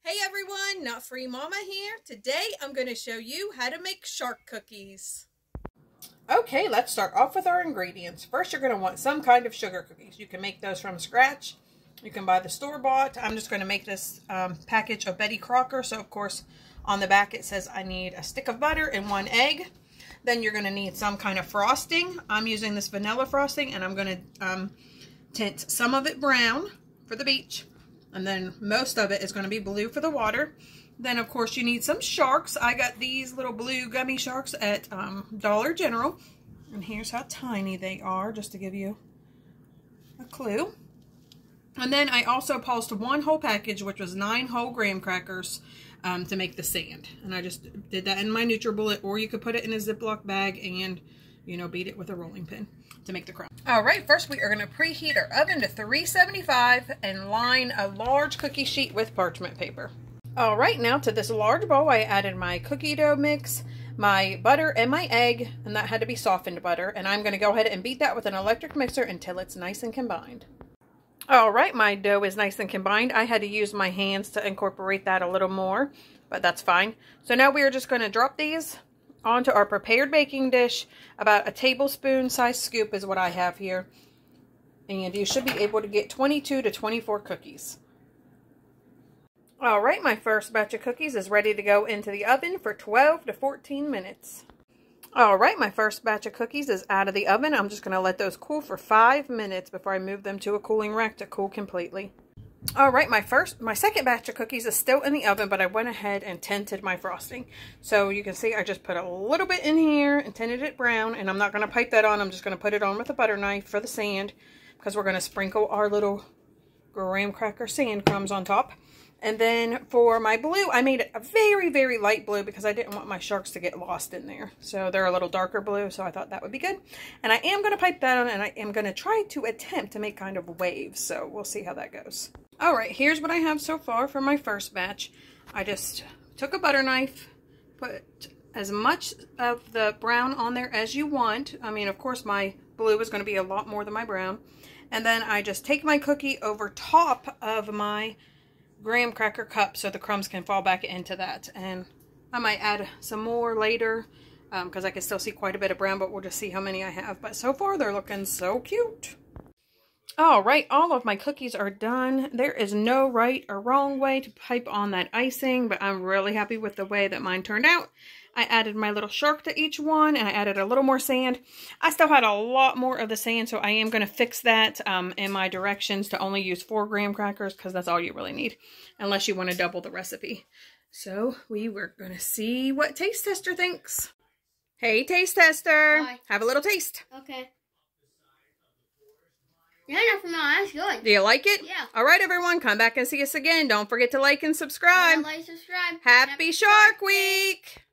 Hey everyone, Not Free Mama here. Today I'm going to show you how to make shark cookies. Okay, let's start off with our ingredients. First, you're going to want some kind of sugar cookies. You can make those from scratch. You can buy the store-bought. I'm just going to make this package of Betty Crocker. So, of course, on the back it says I need a stick of butter and 1 egg. Then you're going to need some kind of frosting. I'm using this vanilla frosting, and I'm going to tint some of it brown for the beach. And then most of it is going to be blue for the water. Then, of course, you need some sharks. I got these little blue gummy sharks at Dollar General. And here's how tiny they are, just to give you a clue. And then I also pulsed 1 whole package, which was 9 whole graham crackers to make the sand. And I just did that in my NutriBullet, or you could put it in a Ziploc bag and, you know, beat it with a rolling pin to make the crumb. Alright, first we are going to preheat our oven to 375 and line a large cookie sheet with parchment paper. Alright, now to this large bowl I added my cookie dough mix, my butter, and my egg, and that had to be softened butter, and I'm going to go ahead and beat that with an electric mixer until it's nice and combined. Alright, my dough is nice and combined. I had to use my hands to incorporate that a little more, but that's fine. So now we are just going to drop these onto our prepared baking dish. About a tablespoon size scoop is what I have here. And you should be able to get 22 to 24 cookies. Alright, my first batch of cookies is ready to go into the oven for 12 to 14 minutes. Alright, my first batch of cookies is out of the oven. I'm just going to let those cool for 5 minutes before I move them to a cooling rack to cool completely. Alright, my second batch of cookies is still in the oven, but I went ahead and tinted my frosting. So you can see I just put a little bit in here and tinted it brown, and I'm not going to pipe that on. I'm just going to put it on with a butter knife for the sand, because we're going to sprinkle our little graham cracker sand crumbs on top. And then for my blue, I made it a very, very light blue because I didn't want my sharks to get lost in there. So they're a little darker blue, so I thought that would be good. And I am going to pipe that on, and I am going to try to attempt to make kind of waves. So we'll see how that goes. Alright, here's what I have so far for my first batch. I just took a butter knife, put as much of the brown on there as you want. I mean, of course, my blue is going to be a lot more than my brown. And then I just take my cookie over top of my graham cracker cup so the crumbs can fall back into that. And I might add some more later because I can still see quite a bit of brown, but we'll just see how many I have. But so far, they're looking so cute. Alright, all of my cookies are done. There is no right or wrong way to pipe on that icing, but I'm really happy with the way that mine turned out. I added my little shark to each one, and I added a little more sand. I still had a lot more of the sand, so I am going to fix that in my directions to only use 4 graham crackers, because that's all you really need, unless you want to double the recipe. So we were going to see what Taste Tester thinks. Hey, Taste Tester. Hi. Have a little taste. Okay. Yeah, no, that's good. Do you like it? Yeah. All right, everyone, come back and see us again. Don't forget to like and subscribe. Like, subscribe. Happy Shark Week!